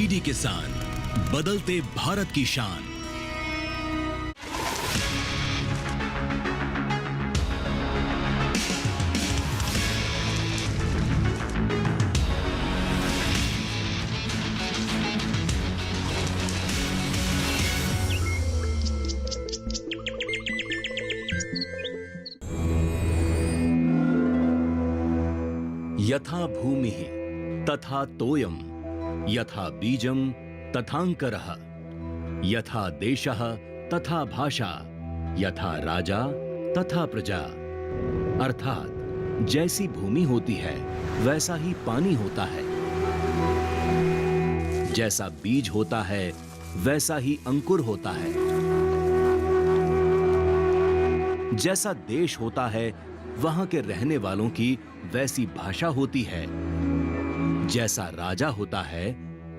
DD किसान, बदलते भारत की शान। यथा भूमिः तथा तोयम, यथा बीजम तथांकरः, यथा देशः तथा भाषा, यथा राजा तथा प्रजा। अर्थात जैसी भूमि होती है वैसा ही पानी होता है, जैसा बीज होता है वैसा ही अंकुर होता है, जैसा देश होता है वहां के रहने वालों की वैसी भाषा होती है, जैसा राजा होता है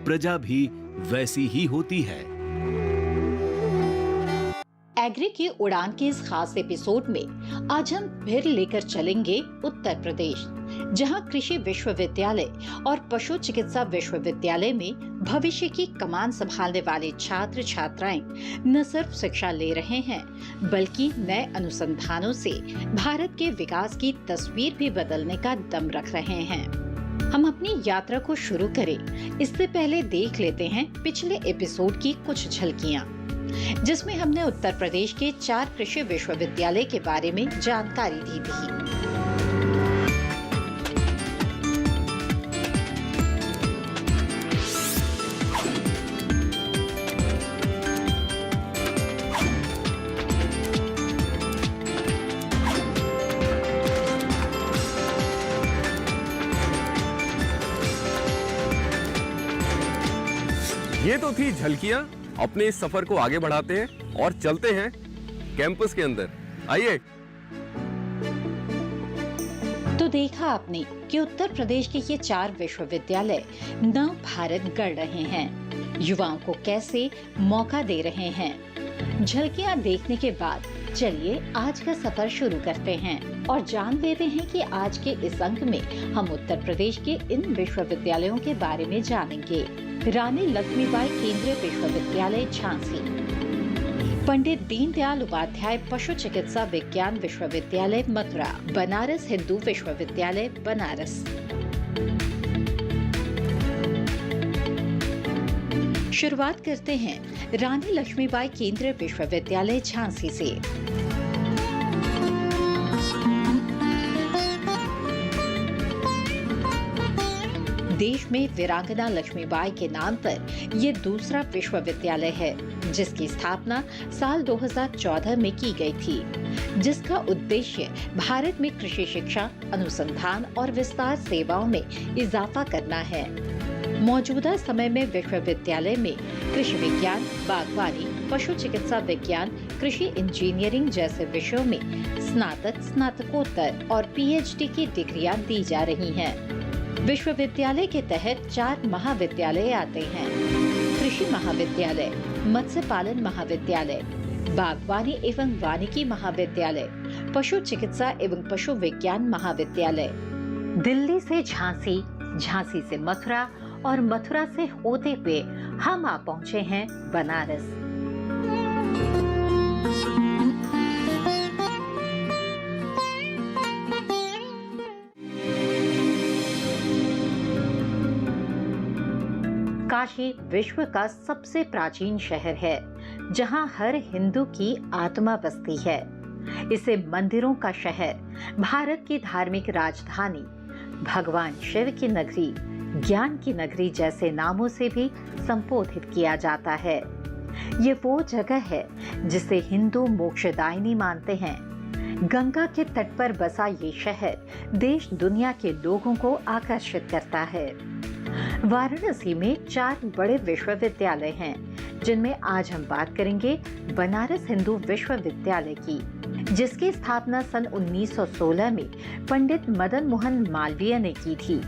प्रजा भी वैसी ही होती है। एग्री की उड़ान के इस खास एपिसोड में आज हम फिर लेकर चलेंगे उत्तर प्रदेश, जहां कृषि विश्वविद्यालय और पशु चिकित्सा विश्वविद्यालय में भविष्य की कमान संभालने वाले छात्र छात्राएं न सिर्फ शिक्षा ले रहे हैं, बल्कि नए अनुसंधानों से भारत के विकास की तस्वीर भी बदलने का दम रख रहे हैं। हम अपनी यात्रा को शुरू करें इससे पहले देख लेते हैं पिछले एपिसोड की कुछ झलकियां, जिसमें हमने उत्तर प्रदेश के 4 कृषि विश्वविद्यालय के बारे में जानकारी दी थी। ये तो थी झलकियां। अपने इस सफर को आगे बढ़ाते हैं और चलते हैं कैंपस के अंदर। आइए। तो देखा आपने कि उत्तर प्रदेश के ये 4 विश्वविद्यालय नव भारत गढ़ रहे हैं, युवाओं को कैसे मौका दे रहे हैं। झलकियां देखने के बाद चलिए आज का सफर शुरू करते हैं और जान लेते हैं कि आज के इस अंक में हम उत्तर प्रदेश के इन विश्वविद्यालयों के बारे में जानेंगे। रानी लक्ष्मीबाई केंद्रीय विश्वविद्यालय झांसी, पंडित दीनदयाल उपाध्याय पशु चिकित्सा विज्ञान विश्वविद्यालय मथुरा, बनारस हिंदू विश्वविद्यालय बनारस। शुरुआत करते हैं रानी लक्ष्मीबाई केंद्रीय विश्वविद्यालय झांसी से। देश में वीरांगना लक्ष्मीबाई के नाम पर ये दूसरा विश्वविद्यालय है, जिसकी स्थापना साल 2014 में की गई थी, जिसका उद्देश्य भारत में कृषि शिक्षा, अनुसंधान और विस्तार सेवाओं में इजाफा करना है। मौजूदा समय में विश्वविद्यालय में कृषि विज्ञान, बागवानी, पशु चिकित्सा विज्ञान, कृषि इंजीनियरिंग जैसे विषयों में स्नातक, स्नातकोत्तर और पीएचडी की डिग्रियां दी जा रही हैं। विश्वविद्यालय के तहत 4 महाविद्यालय आते हैं: कृषि महाविद्यालय, मत्स्य पालन महाविद्यालय, बागवानी एवं वानिकी महाविद्यालय, पशु चिकित्सा एवं पशु विज्ञान महाविद्यालय। दिल्ली से झांसी, झांसी से मथुरा और मथुरा से होते हुए हम आ पहुँचे हैं बनारस। काशी विश्व का सबसे प्राचीन शहर है, जहां हर हिंदू की आत्मा बसती है। इसे मंदिरों का शहर, भारत की धार्मिक राजधानी, भगवान शिव की नगरी, ज्ञान की नगरी जैसे नामों से भी संबोधित किया जाता है। ये वो जगह है जिसे हिंदू मोक्षदायिनी मानते हैं। गंगा के तट पर बसा ये शहर देश दुनिया के लोगों को आकर्षित करता है। वाराणसी में 4 बड़े विश्वविद्यालय हैं, जिनमें आज हम बात करेंगे बनारस हिंदू विश्वविद्यालय की, जिसकी स्थापना सन 1916 में पंडित मदन मोहन मालवीय ने की थी।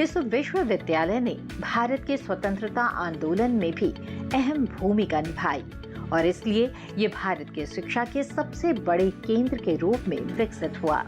इस विश्वविद्यालय ने भारत के स्वतंत्रता आंदोलन में भी अहम भूमिका निभाई और इसलिए ये भारत के शिक्षा के सबसे बड़े केंद्र के रूप में विकसित हुआ।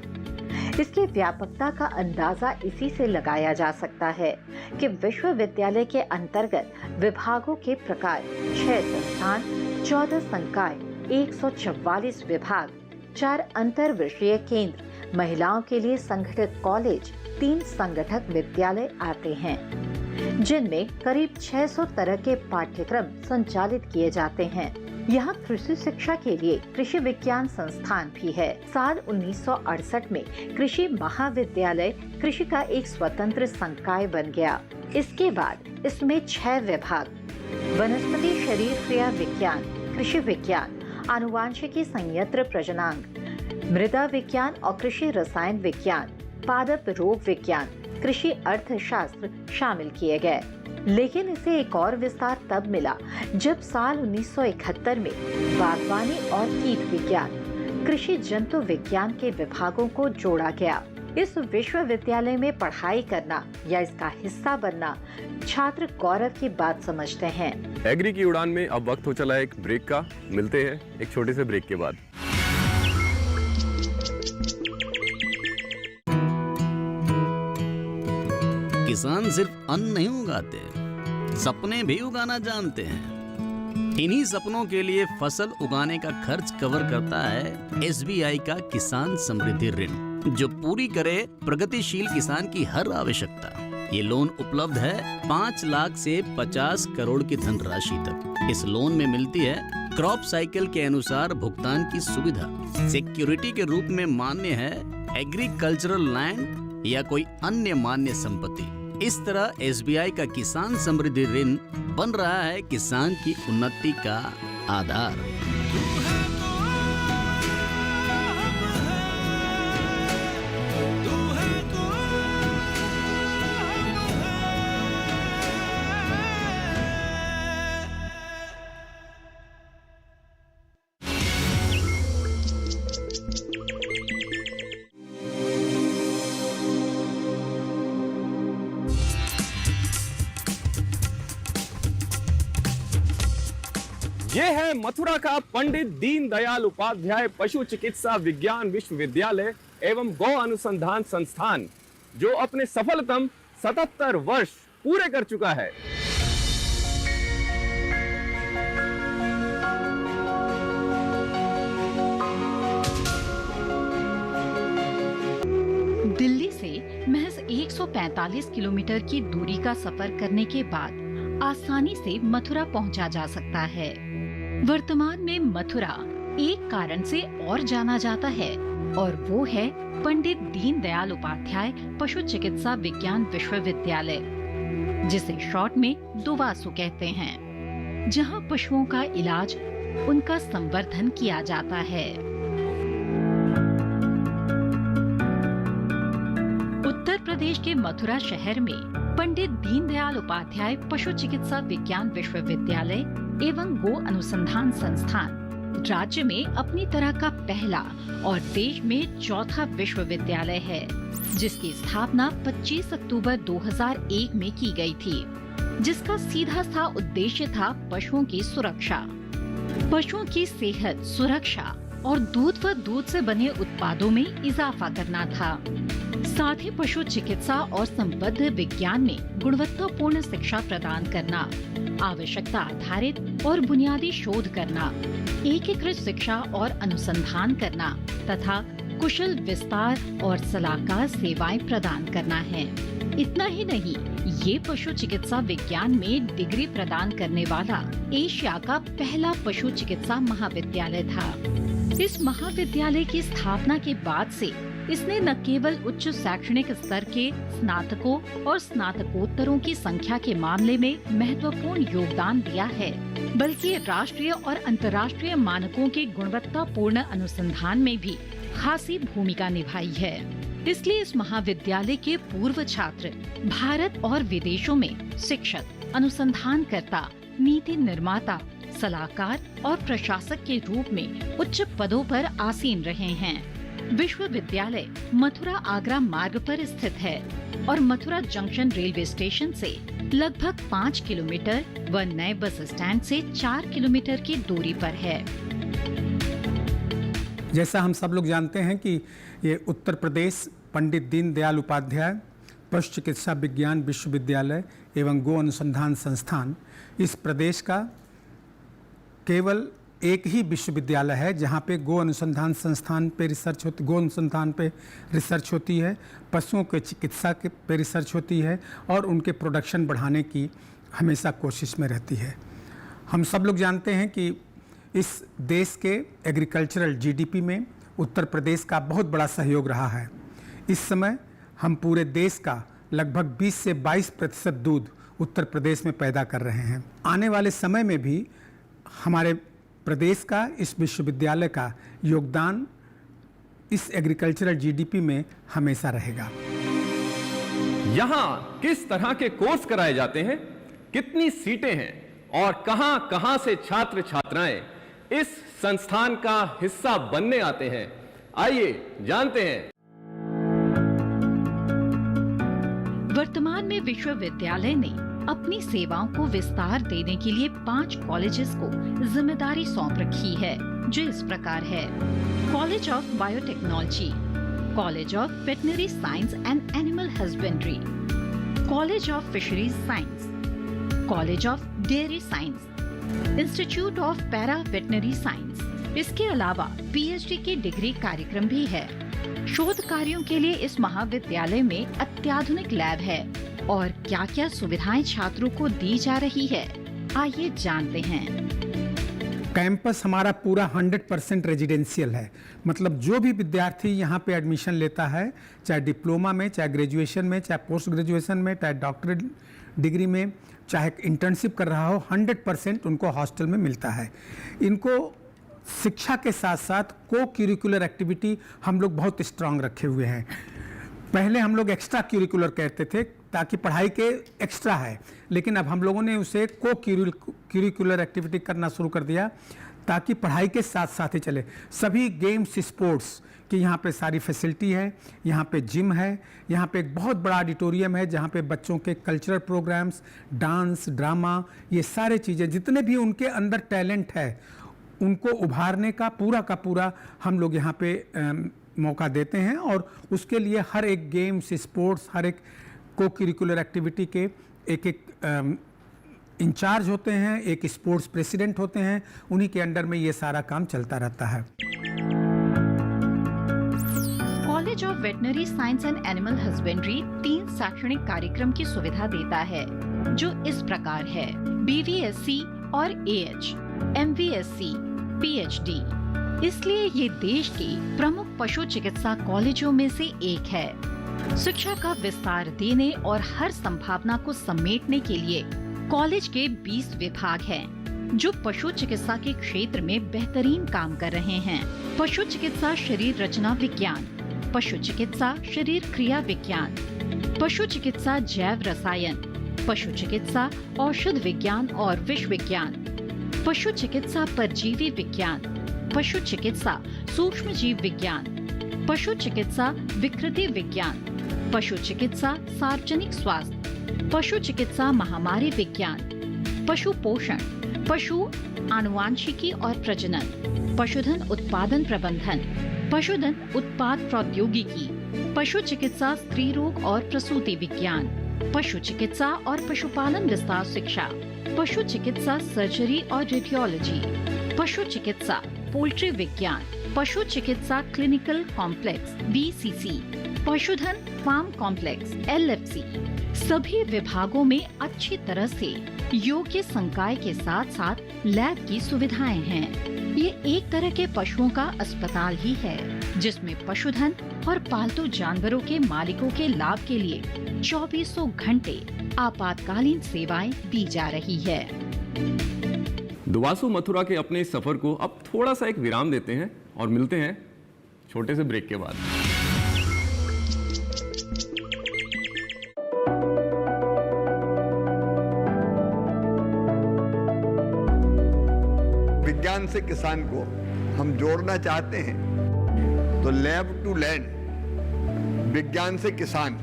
इसकी व्यापकता का अंदाजा इसी से लगाया जा सकता है कि विश्वविद्यालय के अंतर्गत विभागों के प्रकार 6 संस्थान, 14 संकाय, 144 विभाग, 4 अंतर विषय केंद्र, महिलाओं के लिए संगठित कॉलेज, 3 संगठक विद्यालय आते हैं, जिनमें करीब 600 तरह के पाठ्यक्रम संचालित किए जाते हैं। यहाँ कृषि शिक्षा के लिए कृषि विज्ञान संस्थान भी है। साल 1968 में कृषि महाविद्यालय कृषि का एक स्वतंत्र संकाय बन गया। इसके बाद इसमें 6 विभाग, वनस्पति शरीर क्रिया विज्ञान, कृषि विज्ञान, आनुवांशिकी संयंत्र प्रजननांग, मृदा विज्ञान और कृषि रसायन विज्ञान, पादप रोग विज्ञान, कृषि अर्थशास्त्र शामिल किए गए। लेकिन इसे एक और विस्तार तब मिला जब साल 1971 में बागवानी और कीट विज्ञान, कृषि जंतु विज्ञान के विभागों को जोड़ा गया। इस विश्वविद्यालय में पढ़ाई करना या इसका हिस्सा बनना छात्र गौरव की बात समझते हैं। एग्री की उड़ान में अब वक्त हो चला है एक ब्रेक का। मिलते हैं एक छोटे से ब्रेक के बाद। किसान सिर्फ अन्न नहीं उगाते, सपने भी उगाना जानते हैं। इन्हीं सपनों के लिए फसल उगाने का खर्च कवर करता है एसबीआई का किसान समृद्धि ऋण, जो पूरी करे प्रगतिशील किसान की हर आवश्यकता। ये लोन उपलब्ध है 5 लाख से 50 करोड़ की धनराशि तक। इस लोन में मिलती है क्रॉप साइकिल के अनुसार भुगतान की सुविधा। सिक्योरिटी के रूप में मान्य है एग्रीकल्चरल लैंड या कोई अन्य मान्य संपत्ति। इस तरह एसबीआई का किसान समृद्धि ऋण बन रहा है किसान की उन्नति का आधार। ये है मथुरा का पंडित दीनदयाल उपाध्याय पशु चिकित्सा विज्ञान विश्वविद्यालय एवं गौ अनुसंधान संस्थान, जो अपने सफलतम 77 वर्ष पूरे कर चुका है। दिल्ली से महज 145 किलोमीटर की दूरी का सफर करने के बाद आसानी से मथुरा पहुंचा जा सकता है। वर्तमान में मथुरा एक कारण से और जाना जाता है और वो है पंडित दीनदयाल उपाध्याय पशु चिकित्सा विज्ञान विश्वविद्यालय, जिसे शॉर्ट में दुवासु कहते हैं, जहां पशुओं का इलाज, उनका संवर्धन किया जाता है। उत्तर प्रदेश के मथुरा शहर में पंडित दीनदयाल उपाध्याय पशु चिकित्सा विज्ञान विश्वविद्यालय एवं गो अनुसंधान संस्थान राज्य में अपनी तरह का पहला और देश में चौथा विश्वविद्यालय है, जिसकी स्थापना 25 अक्टूबर 2001 में की गई थी, जिसका सीधा सा उद्देश्य था पशुओं की सुरक्षा, पशुओं की सेहत, सुरक्षा और दूध व दूध से बने उत्पादों में इजाफा करना था। साथ ही पशु चिकित्सा और संबद्ध विज्ञान में गुणवत्तापूर्ण शिक्षा प्रदान करना, आवश्यकता आधारित और बुनियादी शोध करना, एकीकृत शिक्षा और अनुसंधान करना तथा कुशल विस्तार और सलाहकार सेवाएं प्रदान करना है। इतना ही नहीं, ये पशु चिकित्सा विज्ञान में डिग्री प्रदान करने वाला एशिया का पहला पशु चिकित्सा महाविद्यालय था। इस महाविद्यालय की स्थापना के बाद से इसने न केवल उच्च शैक्षणिक स्तर के स्नातकों और स्नातकोत्तरों की संख्या के मामले में महत्वपूर्ण योगदान दिया है, बल्कि राष्ट्रीय और अंतर्राष्ट्रीय मानकों के गुणवत्तापूर्ण अनुसंधान में भी खासी भूमिका निभाई है। इसलिए इस महाविद्यालय के पूर्व छात्र भारत और विदेशों में शिक्षक, अनुसंधानकर्ता, नीति निर्माता, सलाहकार और प्रशासक के रूप में उच्च पदों पर आसीन रहे हैं। विश्वविद्यालय मथुरा आगरा मार्ग पर स्थित है और मथुरा जंक्शन रेलवे स्टेशन से लगभग 5 किलोमीटर व नए बस स्टैंड से 4 किलोमीटर की दूरी पर है। जैसा हम सब लोग जानते हैं कि ये उत्तर प्रदेश पंडित दीनदयाल उपाध्याय पशु चिकित्सा विज्ञान विश्वविद्यालय एवं गो अनुसंधान संस्थान इस प्रदेश का केवल एक ही विश्वविद्यालय है जहाँ पे गो अनुसंधान संस्थान पे रिसर्च होती, गो अनुसंधान पे रिसर्च होती है, पशुओं के चिकित्सा के पे रिसर्च होती है और उनके प्रोडक्शन बढ़ाने की हमेशा कोशिश में रहती है। हम सब लोग जानते हैं कि इस देश के एग्रीकल्चरल जीडीपी में उत्तर प्रदेश का बहुत बड़ा सहयोग रहा है। इस समय हम पूरे देश का लगभग 20 से 22% दूध उत्तर प्रदेश में पैदा कर रहे हैं। आने वाले समय में भी हमारे प्रदेश का इस विश्वविद्यालय का योगदान इस एग्रीकल्चरल जीडीपी में हमेशा रहेगा। यहाँ किस तरह के कोर्स कराए जाते हैं, कितनी सीटें हैं और कहां से छात्र छात्राएं इस संस्थान का हिस्सा बनने आते हैं, आइए जानते हैं। वर्तमान में विश्वविद्यालय ने अपनी सेवाओं को विस्तार देने के लिए 5 कॉलेजेस को जिम्मेदारी सौंप रखी है, जो इस प्रकार है: college of biotechnology, college of veterinary science and animal husbandry, college of fisheries science, college of dairy science, institute of para veterinary science. इसके अलावा पीएचडी की डिग्री कार्यक्रम भी है। शोध कार्यों के लिए इस महाविद्यालय में अत्याधुनिक लैब है और क्या क्या सुविधाएं छात्रों को दी जा रही है, आइए जानते हैं। कैंपस हमारा पूरा 100% रेजिडेंशियल है, मतलब जो भी विद्यार्थी यहाँ पे एडमिशन लेता है, चाहे डिप्लोमा में, चाहे ग्रेजुएशन में, चाहे पोस्ट ग्रेजुएशन में, चाहे डॉक्टरेट डिग्री में, चाहे इंटर्नशिप कर रहा हो, 100% उनको हॉस्टल में मिलता है। इनको शिक्षा के साथ साथ को करिकुलर एक्टिविटी हम लोग बहुत स्ट्रांग रखे हुए हैं। पहले हम लोग एक्स्ट्रा करिकुलर कहते थे ताकि पढ़ाई के एक्स्ट्रा है, लेकिन अब हम लोगों ने उसे को करिकुलर एक्टिविटी करना शुरू कर दिया ताकि पढ़ाई के साथ साथ ही चले। सभी गेम्स स्पोर्ट्स की यहाँ पे सारी फैसिलिटी है, यहाँ पे जिम है, यहाँ पे एक बहुत बड़ा ऑडिटोरियम है जहाँ पे बच्चों के कल्चरल प्रोग्राम्स, डांस, ड्रामा, ये सारे चीज़ें जितने भी उनके अंदर टैलेंट है उनको उभारने का पूरा हम लोग यहाँ पे मौका देते हैं। और उसके लिए हर एक गेम्स, स्पोर्ट्स, हर एक को करिकुलर एक्टिविटी के एक इंचार्ज होते हैं, एक स्पोर्ट्स प्रेसिडेंट होते हैं, उन्हीं के अंडर में ये सारा काम चलता रहता है। College of veterinary science and animal husbandry 3 शैक्षणिक कार्यक्रम की सुविधा देता है, जो इस प्रकार है: BVSC और AH, MVSC, PhD। इसलिए ये देश के प्रमुख पशु चिकित्सा कॉलेजों में से एक है। शिक्षा का विस्तार देने और हर संभावना को समेटने के लिए कॉलेज के 20 विभाग हैं, जो पशु चिकित्सा के क्षेत्र में बेहतरीन काम कर रहे हैं। पशु चिकित्सा शरीर रचना विज्ञान, पशु चिकित्सा शरीर क्रिया विज्ञान, पशु चिकित्सा जैव रसायन, पशु चिकित्सा औषध विज्ञान और विष विज्ञान, पशु चिकित्सा परजीवी विज्ञान, पशु चिकित्सा सूक्ष्म जीव विज्ञान, पशु चिकित्सा विकृति विज्ञान, पशु चिकित्सा सार्वजनिक स्वास्थ्य, पशु चिकित्सा महामारी विज्ञान, पशु पोषण, पशु आनुवांशिकी और प्रजनन, पशुधन उत्पादन प्रबंधन, पशुधन उत्पाद प्रौद्योगिकी, पशु चिकित्सा स्त्री रोग और प्रसूति विज्ञान, पशु चिकित्सा और पशुपालन विस्तार शिक्षा, पशु चिकित्सा सर्जरी और रेडियोलॉजी, पशु चिकित्सा पोल्ट्री विज्ञान, पशु चिकित्सा क्लिनिकल कॉम्प्लेक्स BCC, पशुधन फार्म कॉम्प्लेक्स LFC। सभी विभागों में अच्छी तरह से योग्य संकाय के साथ साथ लैब की सुविधाएं हैं। ये एक तरह के पशुओं का अस्पताल ही है, जिसमें पशुधन और पालतू जानवरों के मालिकों के लाभ के लिए 2400 घंटे आपातकालीन सेवाएं दी जा रही है। दुवासु मथुरा के अपने इस सफर को अब थोड़ा सा एक विराम देते हैं और मिलते हैं छोटे से ब्रेक के बाद। विज्ञान से किसान को हम जोड़ना चाहते हैं, तो लैब टू लैंड, विज्ञान से किसान,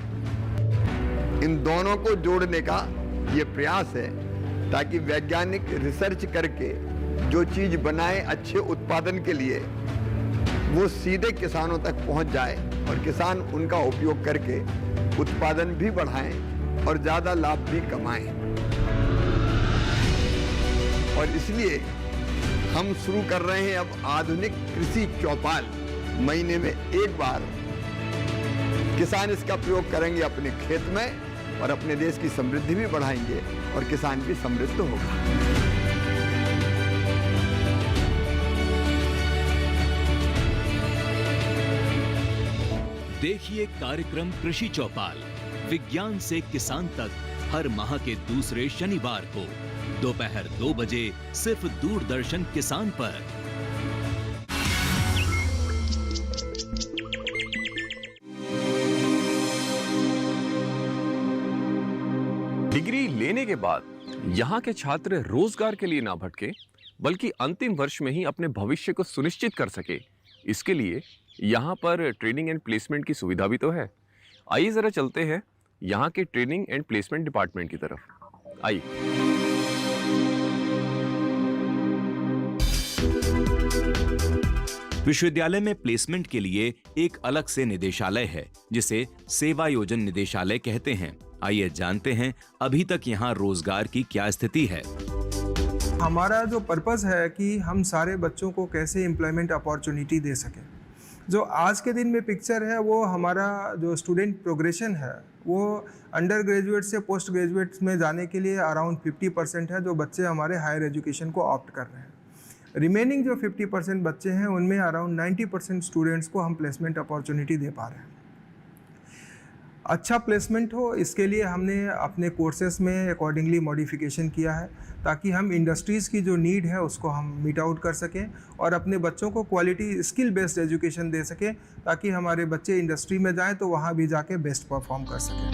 इन दोनों को जोड़ने का ये प्रयास है ताकि वैज्ञानिक रिसर्च करके जो चीज बनाए अच्छे उत्पादन के लिए, वो सीधे किसानों तक पहुंच जाए और किसान उनका उपयोग करके उत्पादन भी बढ़ाएं और ज़्यादा लाभ भी कमाएं। और इसलिए हम शुरू कर रहे हैं अब आधुनिक कृषि चौपाल। महीने में एक बार किसान इसका प्रयोग करेंगे अपने खेत में और अपने देश की समृद्धि भी बढ़ाएंगे और किसान भी समृद्ध होगा। देखिए कार्यक्रम कृषि चौपाल, विज्ञान से किसान तक, हर माह के दूसरे शनिवार को दोपहर 2 बजे सिर्फ दूरदर्शन किसान पर। डिग्री लेने के बाद यहाँ के छात्र रोजगार के लिए ना भटके, बल्कि अंतिम वर्ष में ही अपने भविष्य को सुनिश्चित कर सके, इसके लिए यहाँ पर ट्रेनिंग एंड प्लेसमेंट की सुविधा भी तो है। आइए जरा चलते हैं यहाँ के ट्रेनिंग एंड प्लेसमेंट डिपार्टमेंट की तरफ। आइए। विश्वविद्यालय में प्लेसमेंट के लिए एक अलग से निदेशालय है, जिसे सेवा योजन निदेशालय कहते हैं। आइए जानते हैं अभी तक यहाँ रोजगार की क्या स्थिति है। हमारा जो पर्पस है कि हम सारे बच्चों को कैसे एम्प्लॉयमेंट अपॉर्चुनिटी दे सकें। जो आज के दिन में पिक्चर है वो हमारा जो स्टूडेंट प्रोग्रेशन है वो अंडर ग्रेजुएट से पोस्ट ग्रेजुएट में जाने के लिए अराउंड 50% है जो बच्चे हमारे हायर एजुकेशन को ऑप्ट कर रहे हैं। रिमेनिंग जो 50% बच्चे हैं उनमें अराउंड 90% स्टूडेंट्स को हम प्लेसमेंट अपॉर्चुनिटी दे पा रहे हैं। अच्छा प्लेसमेंट हो इसके लिए हमने अपने कोर्सेज में अकॉर्डिंगली मॉडिफिकेशन किया है ताकि हम इंडस्ट्रीज़ की जो नीड है उसको हम मीट आउट कर सकें और अपने बच्चों को क्वालिटी स्किल बेस्ड एजुकेशन दे सकें ताकि हमारे बच्चे इंडस्ट्री में जाएं तो वहाँ भी जाके बेस्ट परफॉर्म कर सकें।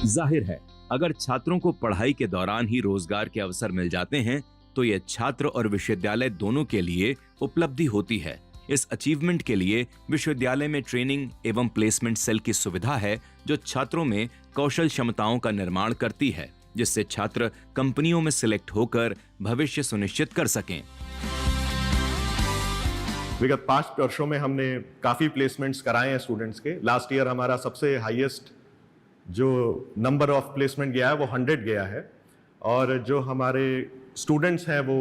जाहिर है, अगर छात्रों को पढ़ाई के दौरान ही रोजगार के अवसर मिल जाते हैं तो ये छात्र और विश्वविद्यालय दोनों के लिए उपलब्धि होती है। इस अचीवमेंट के लिए विश्वविद्यालय में ट्रेनिंग एवं प्लेसमेंट सेल की सुविधा है जो छात्रों में कौशल क्षमताओं का निर्माण करती है, जिससे छात्र कंपनियों में सिलेक्ट होकर भविष्य सुनिश्चित कर सकें। विगत 5 वर्षों में हमने काफ़ी प्लेसमेंट्स कराए हैं स्टूडेंट्स के। लास्ट ईयर हमारा सबसे हाईएस्ट जो नंबर ऑफ प्लेसमेंट गया है वो 100 गया है और जो हमारे स्टूडेंट्स हैं वो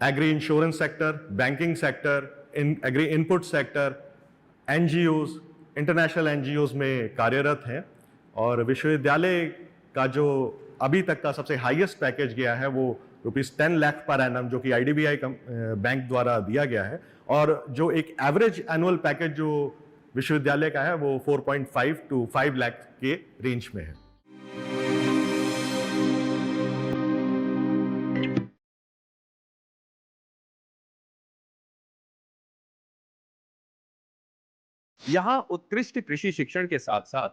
agri insurance sector, banking sector, agri input sector, NGOs, international NGOs में कार्यरत हैं। और विश्वविद्यालय का जो अभी तक का सबसे हाईएस्ट पैकेज गया है वो ₹10 लाख पर एनम जो कि आईडीबीआई बैंक द्वारा दिया गया है और जो एक एवरेज एनुअल पैकेज जो विश्वविद्यालय का है वो 4.5 to 5 लाख के रेंज में है। यहाँ उत्कृष्ट कृषि शिक्षण के साथ साथ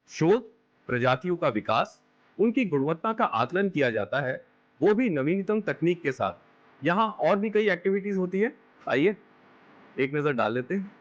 शोध, प्रजातियों का विकास, उनकी गुणवत्ता का आकलन किया जाता है, वो भी नवीनतम तकनीक के साथ। यहाँ और भी कई एक्टिविटीज होती है, आइए एक नजर डाल लेते हैं।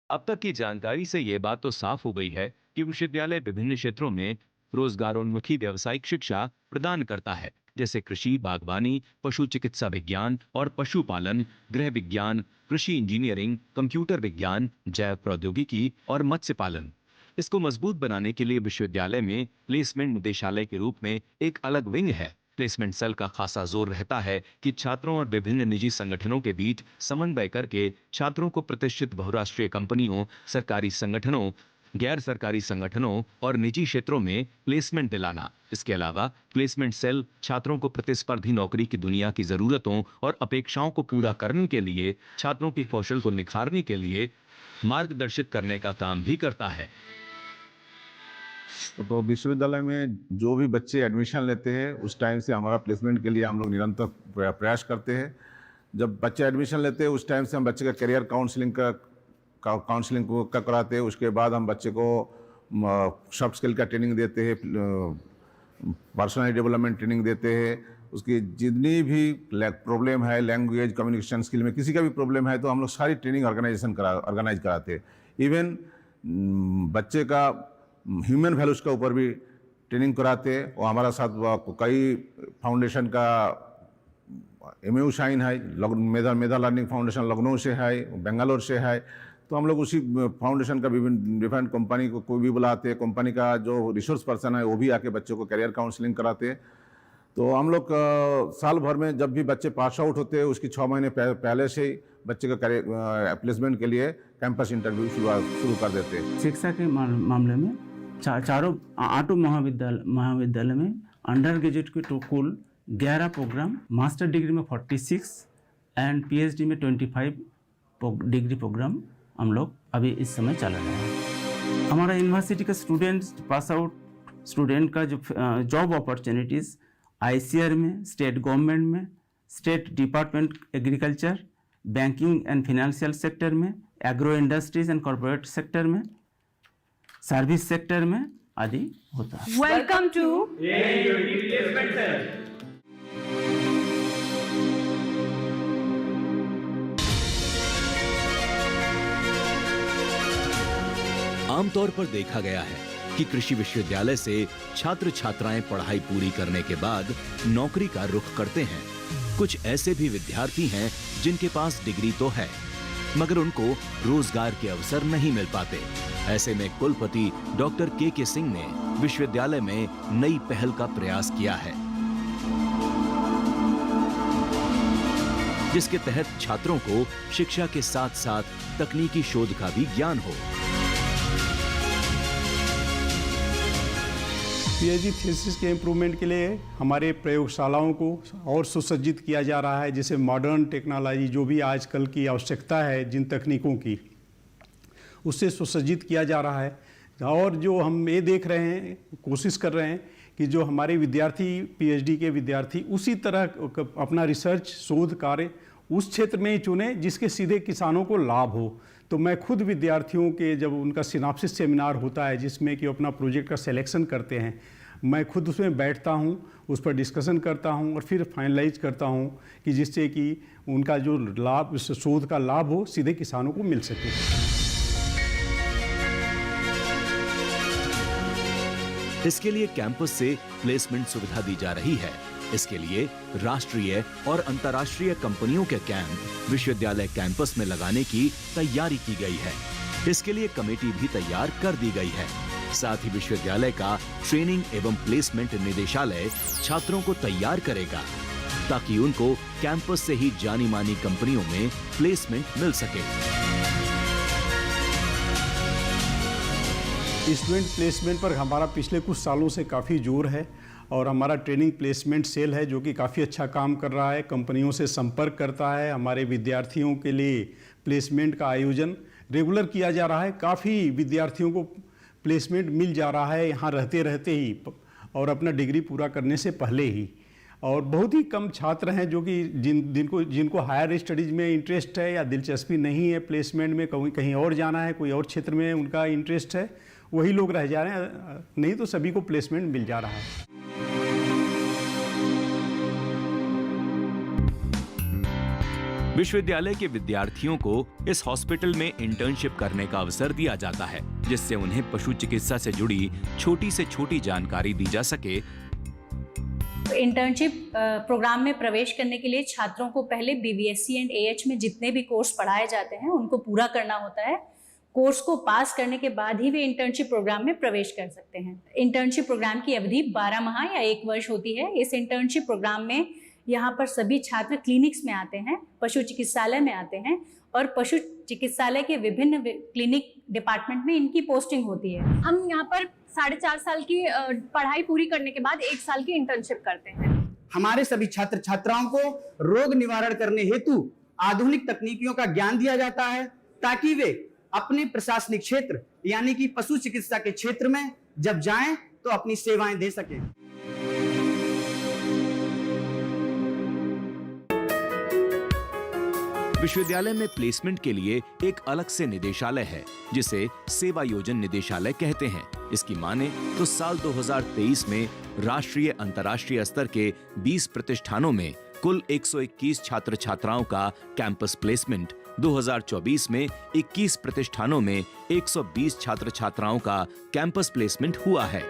अब तक की जानकारी से ये बात तो साफ हो गई है कि विश्वविद्यालय विभिन्न क्षेत्रों में रोजगारोन्मुखी व्यावसायिक शिक्षा प्रदान करता है, जैसे कृषि, बागवानी, पशु चिकित्सा विज्ञान और पशुपालन, गृह विज्ञान, कृषि इंजीनियरिंग, कंप्यूटर विज्ञान, जैव प्रौद्योगिकी और मत्स्य पालन। इसको मजबूत बनाने के लिए विश्वविद्यालय में प्लेसमेंट निदेशालय के रूप में एक अलग विंग है। प्लेसमेंट सेल का खासा जोर रहता है कि छात्रों और विभिन्न निजी संगठनों के बीच समन्वय करके छात्रों को प्रतिष्ठित बहुराष्ट्रीय कंपनियों, सरकारी संगठनों, गैर सरकारी संगठनों और निजी क्षेत्रों में प्लेसमेंट दिलाना। इसके अलावा प्लेसमेंट सेल छात्रों को प्रतिस्पर्धी नौकरी की दुनिया की जरूरतों और अपेक्षाओं को पूरा करने के लिए, छात्रों के कौशल को निखारने के लिए मार्गदर्शित करने का काम भी करता है। तो विश्वविद्यालय में जो भी बच्चे एडमिशन लेते हैं उस टाइम से हमारा प्लेसमेंट के लिए हम लोग निरंतर प्रयास करते हैं। जब बच्चे एडमिशन लेते हैं उस टाइम से हम बच्चे का करियर काउंसलिंग को कराते हैं। उसके बाद हम बच्चे को सॉफ्ट स्किल का ट्रेनिंग देते हैं, पर्सनल डेवलपमेंट ट्रेनिंग देते हैं। उसकी जितनी भी प्रॉब्लम है, लैंग्वेज, कम्युनिकेशन स्किल में किसी का भी प्रॉब्लम है तो हम लोग सारी ट्रेनिंग ऑर्गेनाइज कराते हैं। इवन बच्चे का ह्यूमन वैल्यूज़ के ऊपर भी ट्रेनिंग कराते हैं। और हमारा साथ कई फाउंडेशन का MAU शाइन है, मेधा लर्निंग फाउंडेशन लखनऊ से है, बेंगलोर से है। तो हम लोग उसी फाउंडेशन का विभिन्न डिफरेंट कंपनी को कोई भी बुलाते हैं, कंपनी का जो रिसोर्स पर्सन है वो भी आके बच्चों को करियर काउंसलिंग कराते हैं। तो हम लोग साल भर में जब भी बच्चे पास आउट होते हैं उसकी 6 महीने पहले से ही बच्चे का करियर प्लेसमेंट के लिए कैंपस इंटरव्यू शुरू कर देते हैं। शिक्षा के मामले में चारों 8 महाविद्यालय में अंडर ग्रेजुएट के तो कुल 11 प्रोग्राम, मास्टर डिग्री में 46 एंड PhD में 25 डिग्री प्रोग्राम हम लोग अभी इस समय चला रहे हैं। हमारा यूनिवर्सिटी का स्टूडेंट्स पास आउट स्टूडेंट का जो जॉब अपॉर्चुनिटीज़ ICAR में, स्टेट गवर्नमेंट में, state department agriculture, banking and financial sector में, agro industries and corporate sector में, सर्विस सेक्टर में आदि होता है। वेलकम टू आमतौर पर देखा गया है कि कृषि विश्वविद्यालय से छात्र छात्राएं पढ़ाई पूरी करने के बाद नौकरी का रुख करते हैं। कुछ ऐसे भी विद्यार्थी हैं जिनके पास डिग्री तो है मगर उनको रोजगार के अवसर नहीं मिल पाते। ऐसे में कुलपति डॉक्टर के सिंह ने विश्वविद्यालय में नई पहल का प्रयास किया है, जिसके तहत छात्रों को शिक्षा के साथ साथ तकनीकी शोध का भी ज्ञान हो। PhD थीसिस के इम्प्रूवमेंट के लिए हमारे प्रयोगशालाओं को और सुसज्जित किया जा रहा है, जैसे मॉडर्न टेक्नोलॉजी जो भी आजकल की आवश्यकता है जिन तकनीकों की, उससे सुसज्जित किया जा रहा है। और जो हम ये देख रहे हैं, कोशिश कर रहे हैं कि जो हमारे विद्यार्थी PhD के विद्यार्थी उसी तरह अपना रिसर्च शोध कार्य उस क्षेत्र में ही चुने जिसके सीधे किसानों को लाभ हो। तो मैं खुद विद्यार्थियों के जब उनका सिनॉप्सिस सेमिनार होता है जिसमें कि अपना प्रोजेक्ट का सिलेक्शन करते हैं, मैं खुद उसमें बैठता हूं, उस पर डिस्कशन करता हूं और फिर फाइनलाइज करता हूं कि जिससे कि उनका जो लाभ, शोध का लाभ हो सीधे किसानों को मिल सके। इसके लिए कैंपस से प्लेसमेंट सुविधा दी जा रही है। इसके लिए राष्ट्रीय और अंतर्राष्ट्रीय कंपनियों के कैंप विश्वविद्यालय कैंपस में लगाने की तैयारी की गई है। इसके लिए कमेटी भी तैयार कर दी गई है। साथ ही विश्वविद्यालय का ट्रेनिंग एवं प्लेसमेंट निदेशालय छात्रों को तैयार करेगा ताकि उनको कैंपस से ही जानी मानी कंपनियों में प्लेसमेंट मिल सके। स्टूडेंट प्लेसमेंट पर हमारा पिछले कुछ सालों से काफ़ी जोर है और हमारा ट्रेनिंग प्लेसमेंट सेल है जो कि काफ़ी अच्छा काम कर रहा है, कंपनियों से संपर्क करता है। हमारे विद्यार्थियों के लिए प्लेसमेंट का आयोजन रेगुलर किया जा रहा है। काफ़ी विद्यार्थियों को प्लेसमेंट मिल जा रहा है यहाँ रहते ही और अपना डिग्री पूरा करने से पहले ही। और बहुत ही कम छात्र हैं जो कि जिनको हायर स्टडीज़ में इंटरेस्ट है या दिलचस्पी नहीं है प्लेसमेंट में, कहीं और जाना है, कोई और क्षेत्र में उनका इंटरेस्ट है, वही लोग रह जा रहे हैं, नहीं तो सभी को प्लेसमेंट मिल जा रहा है। विश्वविद्यालय के विद्यार्थियों को इस हॉस्पिटल में इंटर्नशिप करने का अवसर दिया जाता है, जिससे उन्हें पशु चिकित्सा से जुड़ी छोटी से छोटी जानकारी दी जा सके। इंटर्नशिप प्रोग्राम में प्रवेश करने के लिए छात्रों को पहले BVSC एंड AH में जितने भी कोर्स पढ़ाए जाते हैं उनको पूरा करना होता है। कोर्स को पास करने के बाद ही वे इंटर्नशिप प्रोग्राम में प्रवेश कर सकते हैं। इंटर्नशिप प्रोग्राम की अवधि 12 माह या 1 वर्ष होती है। इस इंटर्नशिप प्रोग्राम में यहाँ पर सभी छात्र क्लिनिक्स में आते हैं, पशु चिकित्सालय में आते हैं और पशु चिकित्सालय के विभिन्न क्लिनिक डिपार्टमेंट में इनकी पोस्टिंग होती है। हम यहाँ पर 4.5 साल की पढ़ाई पूरी करने के बाद 1 साल की इंटर्नशिप करते हैं। हमारे सभी छात्र छात्राओं को रोग निवारण करने हेतु आधुनिक तकनीकियों का ज्ञान दिया जाता है ताकि वे अपने प्रशासनिक क्षेत्र यानी कि पशु चिकित्सा के क्षेत्र में जब जाएं तो अपनी सेवाएं दे सकें। विश्वविद्यालय में प्लेसमेंट के लिए एक अलग से निदेशालय है जिसे सेवा योजन निदेशालय कहते हैं। इसकी माने तो साल 2023 में राष्ट्रीय अंतर्राष्ट्रीय स्तर के 20 प्रतिष्ठानों में कुल 121 छात्र छात्राओं का कैंपस प्लेसमेंट, 2024 में 21 प्रतिष्ठानों में 120 छात्र छात्राओं का कैंपस प्लेसमेंट हुआ है।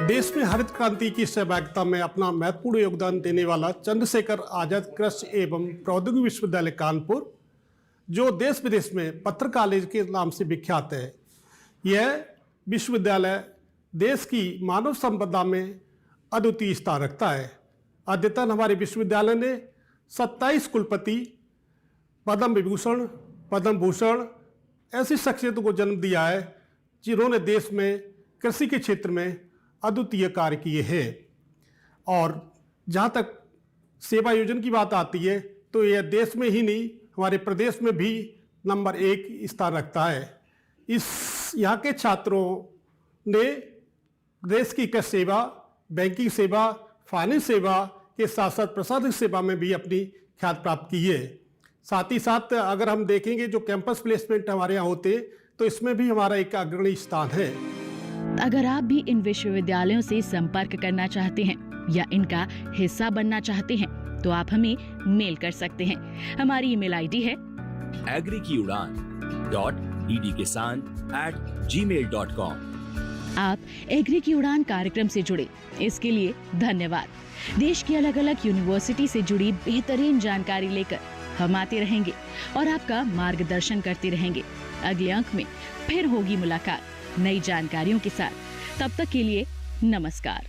देश में हरित क्रांति की सहभागिता में अपना महत्वपूर्ण योगदान देने वाला चंद्रशेखर आजाद कृषि एवं प्रौद्योगिकी विश्वविद्यालय कानपुर, जो देश विदेश में पत्र कॉलेज के नाम से विख्यात है, यह विश्वविद्यालय देश की मानव संपदा में अद्वितीय स्थान रखता है। अद्यतन हमारे विश्वविद्यालय ने 27 कुलपति, पद्म विभूषण, पद्म भूषण ऐसी शख्सियतों को जन्म दिया है जिन्होंने देश में कृषि के क्षेत्र में अद्वितीय कार्य किए हैं। और जहाँ तक सेवा योजन की बात आती है तो यह देश में ही नहीं, हमारे प्रदेश में भी नंबर 1 स्थान रखता है। यहाँ के छात्रों ने देश की कृषि सेवा, बैंकिंग सेवा, फाइनेंस सेवा के साथ साथ प्रशासनिक सेवा में भी अपनी ख्याति प्राप्त की है। साथ ही साथ अगर हम देखेंगे जो कैंपस प्लेसमेंट हमारे यहाँ होते तो इसमें भी हमारा एक अग्रणी स्थान है। अगर आप भी इन विश्वविद्यालयों से संपर्क करना चाहते हैं या इनका हिस्सा बनना चाहते हैं तो आप हमें मेल कर सकते हैं। हमारी ईमेल आईडी है agrikiudan.edkisan@gmail.com। आप एग्री की उड़ान कार्यक्रम से जुड़े इसके लिए धन्यवाद। देश की अलग अलग यूनिवर्सिटी से जुड़ी बेहतरीन जानकारी लेकर हम आते रहेंगे और आपका मार्गदर्शन करते रहेंगे। अगले अंक में फिर होगी मुलाकात नई जानकारियों के साथ। तब तक के लिए नमस्कार।